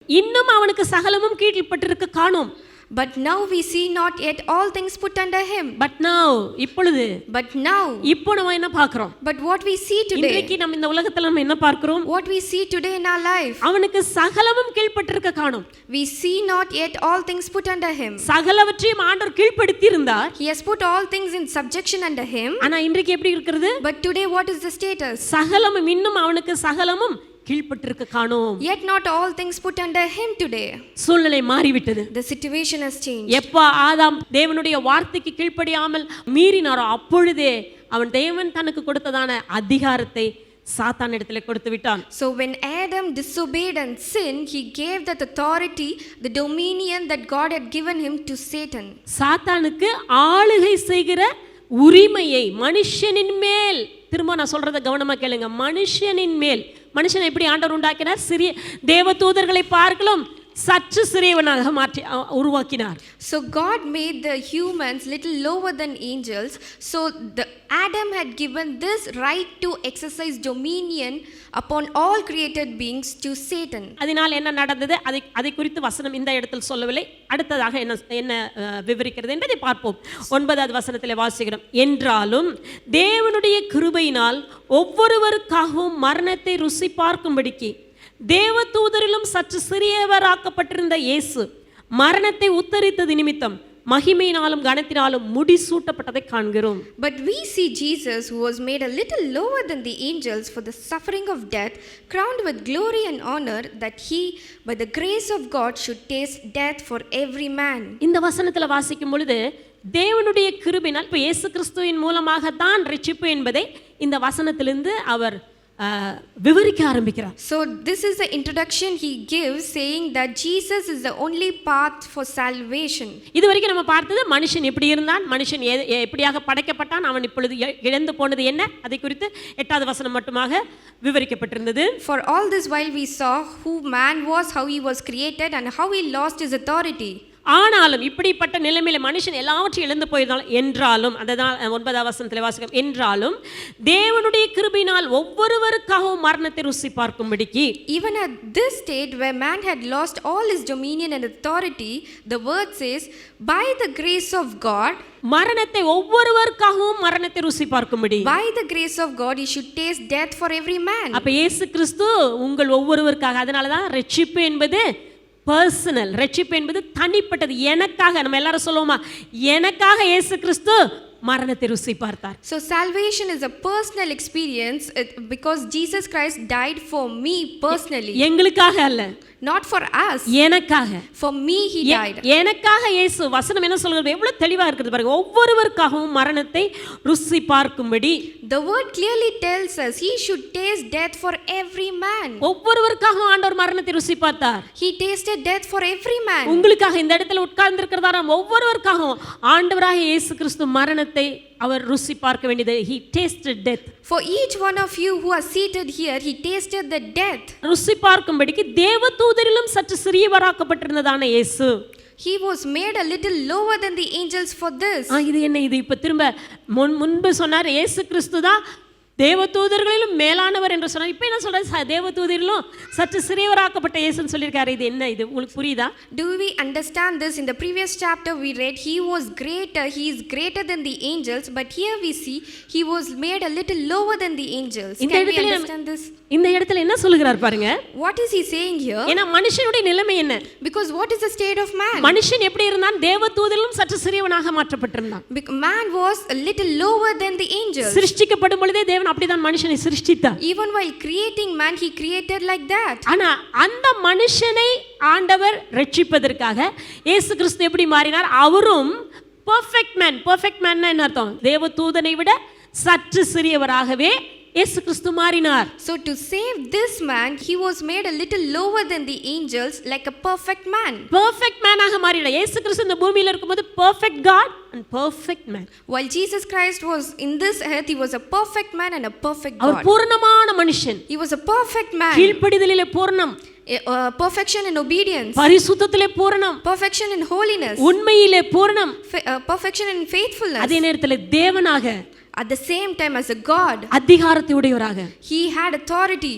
இன்னும் அவனுக்கு சகலமும் கீழ்ப்பட்டிருக்க காணோம். But now we see not yet all things put under him. But now இப்பொழுது But now இப்போ நம்ம என்ன பார்க்கிறோம்? But what we see today, இன்றைக்கு நம்ம இந்த உலகத்துல நம்ம என்ன பார்க்கிறோம்? what we see today in our life, அவனுக்கு சகலமும் கீழ்ப்பட்டிருக்க காணோம். we see not yet all things put under him. சகலவற்றையும் ஆண்டவர் கீழ்ப்படுத்தி இருந்தார். He has put all things in subjection under him. ஆனா இன்றைக்கு எப்படி இருக்கிறது? But today what is the status? சகலமும் இன்னும் அவனுக்கு சகலமும் கீழ்ப்பட்டிருக்க காணோம். Yet not all things put under him today. சூழ்நிலை மாறிவிட்டது. The situation has changed. எப்ப ஆதாம் தேவனுடைய வார்த்தைக்கு கீழ்ப்படியாமல் மீறினாரோ அப்பொழுதே அவன் தேவன் தனக்கு கொடுத்ததான அதிகாரத்தை சாத்தான் இடத்துல கொடுத்து விட்டான். So when Adam disobeyed and sinned, he gave that authority, the dominion that God had given him to Satan. சாத்தானுக்கு ஆளுகை செய்கிற உரிமையை மனுஷனின் மேல், திரும்ப நான் சொல்றதை கவனமா கேளுங்க, மனுஷனின் மேல், மனுஷனை எப்படி ஆண்டவர் உண்டாக்கினார்? சிறிய தேவதூதர்களை பார்க்கலாம் சற்று சிறியவனாக மாற்றி உருவாக்கினார். So God made the humans little lower than angels. So the Adam had given this right to exercise dominion upon all created beings to Satan. அதனால் என்ன நடந்தது? அதை குறித்து வசனம் இந்த இடத்தில் சொல்லவில்லை. அடுத்ததாக என்ன விவரிக்கிறது என்பதை பார்ப்போம். 9வது வசனத்திலே வாசிக்கிறோம். என்றாலும் தேவனுடைய கிருபையினால் ஒவ்வொருவருக்காகவும் மரணத்தை ருசி பார்க்கும்படிக்கு தேவதூதரிலும் சற்று சிறியவராக்கப்பட்டிருந்த இயேசு மரணத்தை உத்தரித்தது நிமித்தம் மகிமையினாலும் கனத்தினாலும் முடிசூட்டப்பட்டதை காண்கிறோம். But we see Jesus, who was made a little lower than the angels for the suffering of death, crowned with glory and honor, that he by the grace of God should taste death for every man. இந்த வசனத்துல வாசிக்கும் பொழுது தேவனுடைய கிருபையினால் இப்ப இயேசு கிறிஸ்துவின் மூலமாக தான் ரட்சிப்பு என்பதை இந்த வசனத்திலிருந்து அவர் விவரிக்க ஆரம்பிக்கிறார். So this is the introduction he gives, saying that Jesus is the only path for salvation. இதுவரைக்கும் நம்ம பார்த்தது மனுஷன் எப்படி இருந்தான், மனுஷன் எப்படியாக படைக்கப்பட்டான், அவன் இப்பொழுது இழந்து போனது என்ன, அதை குறித்து 8வது வசனம் மட்டுமாக விவரிக்கப்பட்டிருந்தது. For all this while we saw who man was, how he was created and how he lost his authority. ஆனாலும் இப்படிப்பட்ட நிலைமையில மனுஷன் எல்லாவற்றையும் இழந்து போயிருந்தாலும், என்றாலும் அதுதான் 9வது வசனத்திலே வாசிக்கிறோம், என்றாலும் தேவனுடைய கிருபையினால் ஒவ்வொருவருக்காகவும் மரணத்தை ருசி பார்க்கும்படிக்கு, even at this state where man had lost all his dominion and authority, the word says by the grace of God, மரணத்தை ஒவ்வொருவருக்காகவும் மரணத்தை ருசி பார்க்கும்படி, by the grace of God he should taste death for every man. அப்ப இயேசு கிறிஸ்து உங்கள் ஒவ்வொருவருக்காக, அதனால தான் ரட்சிப்பு என்பது பர்சனல், ரட்சிப்பு என்பது தனிப்பட்டது. எனக்காக, நம்ம எல்லாரும் சொல்லுவோமா, எனக்காக இயேசு கிறிஸ்து மரணத்தை ருசி பார்த்தார். So salvation is a personal experience because Jesus Christ died for me personally. எங்களுக்காக அல்ல, not for us, எனக்காக. for me he died. எனக்காக இயேசு, வசனம் என்ன சொல்கிறது, எவ்வளவு தெளிவா இருக்குது பாருங்க, ஒவ்வொருவருக்காகவும் மரணத்தை ருசி பார்க்கும்படி. The word clearly tells us he should taste death for every man. ஒவ்வொருவருக்காகவும் ஆண்டவர் மரணத்தை ருசி பார்த்தார். He tasted death for every man. உங்களுக்காக இந்த இடத்துல உட்கார்ந்து இருக்கிறதார ஒவ்வொருவருக்காகவும் ஆண்டவராகிய இயேசு கிறிஸ்து மரணத்தை அவர் ருசி பார்க்க வேண்டியது. He tasted death. For each one of you who are seated here, he tasted the death. ருசி பார்க்கும்படிக்கு தேவதூதரிலும் சற்று சிறியவராக்கப்பட்டிருந்ததான இயேசு, he was made a little lower than the angels for this. இது என்ன, இது இப்ப திரும்ப முன்பு சொன்னார் இயேசு கிறிஸ்து தான் தேவதூதர்களிலும் மேலானவர் என்று சொன்னார். இப்போ என்ன சொல்றாரு, தேவதூதரிலும் சற்று சிறியவராக்கப்பட்ட இயேசுன்னு சொல்லியிருக்காரு. இது என்ன, இது உங்களுக்கு புரியுதா? Do we understand this? In the previous chapter we read he was greater, he is greater than the angels, but here we see he was made a little lower than the angels. Can we understand this? இந்த இடத்துல என்ன சொல்லுகிறார் பாருங்க. What is he saying here? ஏன்னா மனுஷனுடைய நிலைமை என்ன? Because what is the state of man? மனுஷன் எப்படி இருந்தான்? தேவதூதரிலும் சற்று சிறியவனாக மாற்றப்பட்டிருந்தான். Man was a little lower than the angels. சிருஷ்டிக்கப்படும் பொழுதே தேவன் அப்படிதான் மனுஷனை சிருஷ்டித்தார். Even while creating man he created like that. ஆனா அந்த மனுஷனை ஆண்டவர் ரட்சிப்பதற்காக இயேசு கிறிஸ்து எப்படி மாறினார்? அவரும் பெர்ஃபெக்ட் மேன். பெர்ஃபெக்ட் மேன்னா என்ன அர்த்தம்? தேவதூதனை விட சற்று சிறியவராகவே இயேசு கிறிஸ்து மாறினார். So to save this man he was made a little lower than the angels, like a perfect man. Perfect மேனாக மாறினார். இயேசு கிறிஸ்து இந்த பூமியில இருக்கும்போது perfect God and perfect man. While Jesus Christ was in this earth, he was a perfect man and a perfect God. அவர் பூரணமான மனுஷன். He was a perfect man. கீழ்ப்படிதலிலே பூரணம், perfection in obedience, பரிசுத்தத்திலே பூரணம், perfection in holiness, உண்மையிலே பூரணம், perfection in faithfulness. அதே நேரத்தில் தேவனாக, At the same time, as a God, அதிகாரத்தை உடையவராக, he had authority.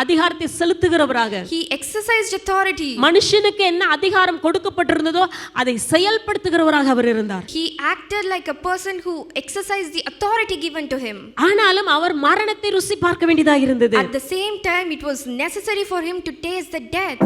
அதிகாரத்தை செலுத்துகிறவராக, He exercised authority. மனுஷனுக்கு என்ன அதிகாரம் கொடுக்கப்பட்டிருந்ததோ அதை செயல்படுத்துகிறவராக அவர் இருந்தார். He acted like a person who exercised the authority given to him. ஆனாலும் அவர் மரணத்தை ருசி பார்க்க வேண்டியதாக இருந்தது. At the same time, it was necessary for him to taste the death.